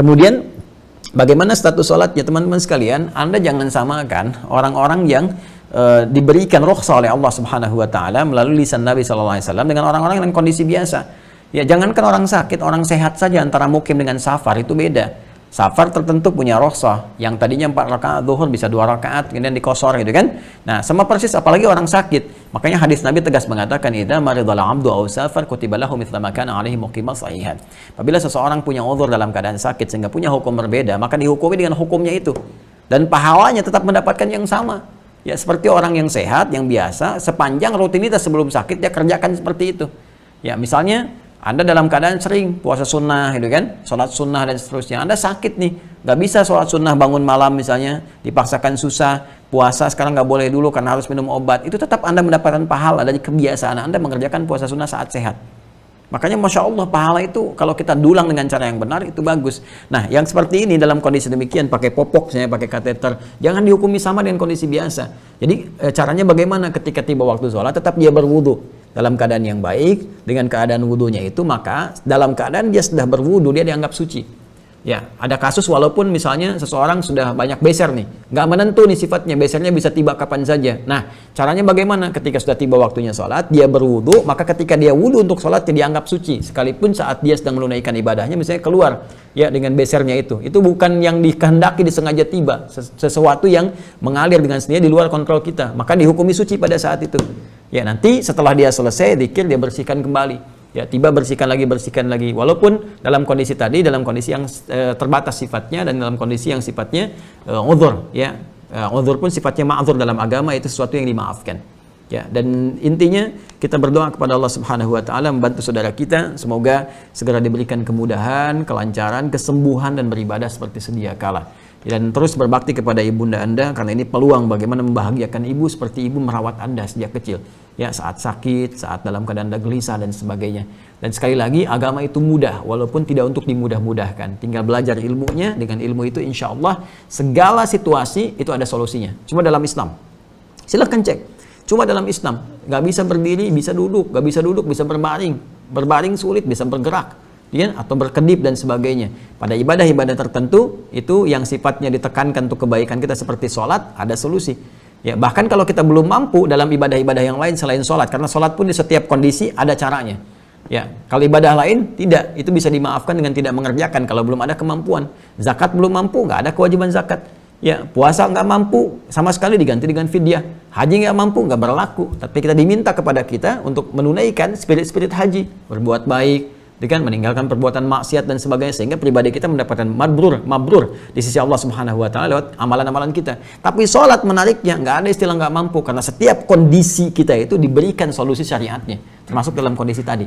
Kemudian bagaimana status sholatnya teman-teman sekalian? Anda jangan samakan orang-orang yang diberikan rukhsah oleh Allah Subhanahu wa taala melalui lisan Nabi sallallahu alaihi wasallam dengan orang-orang dengan kondisi biasa. Ya, jangankan orang sakit, orang sehat saja antara mukim dengan safar itu beda. Safar tertentu punya rukhsah, yang tadinya 4 rakaat zuhur bisa 2 rakaat kemudian dikosor gitu kan. Nah, sama persis apalagi orang sakit. Makanya hadis Nabi tegas mengatakan idza maridal 'abdu aw safar kutiba lahu mithla ma kana 'alaihi muqiman sahihan. Apabila seseorang punya uzur dalam keadaan sakit sehingga punya hukum berbeda, maka dihukumi dengan hukumnya itu. Dan pahalanya tetap mendapatkan yang sama. Ya, seperti orang yang sehat, yang biasa, sepanjang rutinitas sebelum sakit dia kerjakan seperti itu. Ya, misalnya Anda dalam keadaan sering puasa sunnah gitu kan, sholat sunnah dan seterusnya. Anda sakit nih, nggak bisa sholat sunnah bangun malam misalnya, dipaksakan susah, puasa sekarang nggak boleh dulu karena harus minum obat. Itu tetap Anda mendapatkan pahala dari kebiasaan Anda mengerjakan puasa sunnah saat sehat. Makanya Masya Allah pahala itu kalau kita dulang dengan cara yang benar itu bagus. Nah, yang seperti ini dalam kondisi demikian pakai popok, misalnya pakai kateter, jangan dihukumi sama dengan kondisi biasa. Jadi caranya bagaimana ketika tiba waktu sholat tetap dia berwudu dalam keadaan yang baik, dengan keadaan wudunya itu maka dalam keadaan dia sudah berwudu dia dianggap suci. Ya, ada kasus walaupun misalnya seseorang sudah banyak beser nih, nggak menentu nih sifatnya, besernya bisa tiba kapan saja. Nah, caranya bagaimana? Ketika sudah tiba waktunya sholat, dia berwudu, maka ketika dia wudu untuk sholat, dia dianggap suci. Sekalipun saat dia sedang menunaikan ibadahnya, misalnya keluar ya dengan besernya itu bukan yang dikehendaki disengaja tiba, sesuatu yang mengalir dengan sendirinya di luar kontrol kita, maka dihukumi suci pada saat itu. Ya, nanti setelah dia selesai, dzikir dia bersihkan kembali. Ya, tiba bersihkan lagi, walaupun dalam kondisi tadi, dalam kondisi yang terbatas sifatnya dan dalam kondisi yang sifatnya uzur, ya. Uzur pun sifatnya ma'dzur dalam agama, itu sesuatu yang dimaafkan. Ya, dan intinya kita berdoa kepada Allah Subhanahu wa taala membantu saudara kita, semoga segera diberikan kemudahan, kelancaran, kesembuhan dan beribadah seperti sedia kala. Dan terus berbakti kepada ibunda Anda karena ini peluang bagaimana membahagiakan ibu seperti ibu merawat Anda sejak kecil. Ya, saat sakit, saat dalam keadaan Anda gelisah dan sebagainya. Dan sekali lagi agama itu mudah walaupun tidak untuk dimudah-mudahkan. Tinggal belajar ilmunya, dengan ilmu itu insya Allah segala situasi itu ada solusinya. Cuma dalam Islam. Silahkan cek. Cuma dalam Islam, nggak bisa berdiri, bisa duduk, nggak bisa duduk, bisa berbaring. Berbaring sulit, bisa bergerak. Ya, atau berkedip dan sebagainya. Pada ibadah-ibadah tertentu itu yang sifatnya ditekankan untuk kebaikan kita seperti sholat, ada solusi. Ya, bahkan kalau kita belum mampu dalam ibadah-ibadah yang lain selain sholat, karena sholat pun di setiap kondisi ada caranya. Ya, kalau ibadah lain tidak, itu bisa dimaafkan dengan tidak mengerjakan kalau belum ada kemampuan. Zakat belum mampu, nggak ada kewajiban zakat. Ya, puasa nggak mampu, sama sekali diganti dengan fidyah. Haji nggak mampu, nggak berlaku. Tapi kita diminta kepada kita untuk menunaikan spirit-spirit haji, berbuat baik, dengan meninggalkan perbuatan maksiat dan sebagainya, sehingga pribadi kita mendapatkan mabrur di sisi Allah Subhanahu wa taala lewat amalan-amalan kita. Tapi sholat menariknya nggak ada istilah nggak mampu, karena setiap kondisi kita itu diberikan solusi syariatnya, termasuk dalam kondisi tadi.